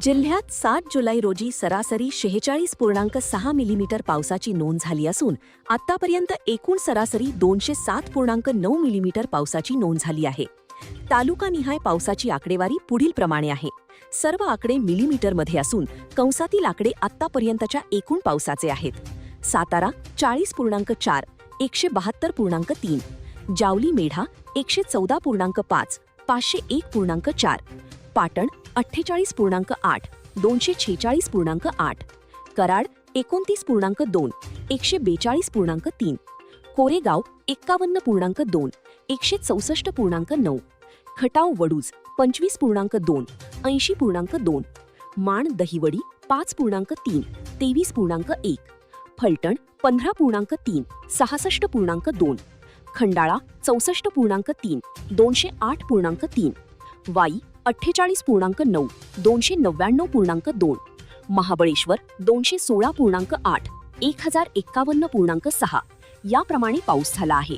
जिल्ह्यात 7 जुलै रोजी सरासरी 46.6 मिलीमीटर पावसाची नोंद झाली असून आतापर्यंत एकूण सरासरी 207.9 मिलीमीटर पावसाची नोंद झाली आहे. तालुकानिहाय पावसाची आकडेवारी पुढील प्रमाणे आहे. सर्व आकडे मिलीमीटरमध्ये असून कंसातील आकडे आतापर्यंतच्या एकूण पावसाचे आहेत. सातारा 40.4, 172.3, जावली मेढा 114.5, 501.4, पाटण 48.8, 246.8, कराड 29.2, 142.3, कोरेगाव 51.2, 164.9, खटाव वडूज 25.2, 80.2, माण दहिवडी 5.3, 23.1, फलटण 15.3, 66.2, खंडाळा 64.3, 208.3, वाई 48.9, 299.2, महाबळेश्वर 216.8, 1051.6 याप्रमाणे पाऊस झाला आहे.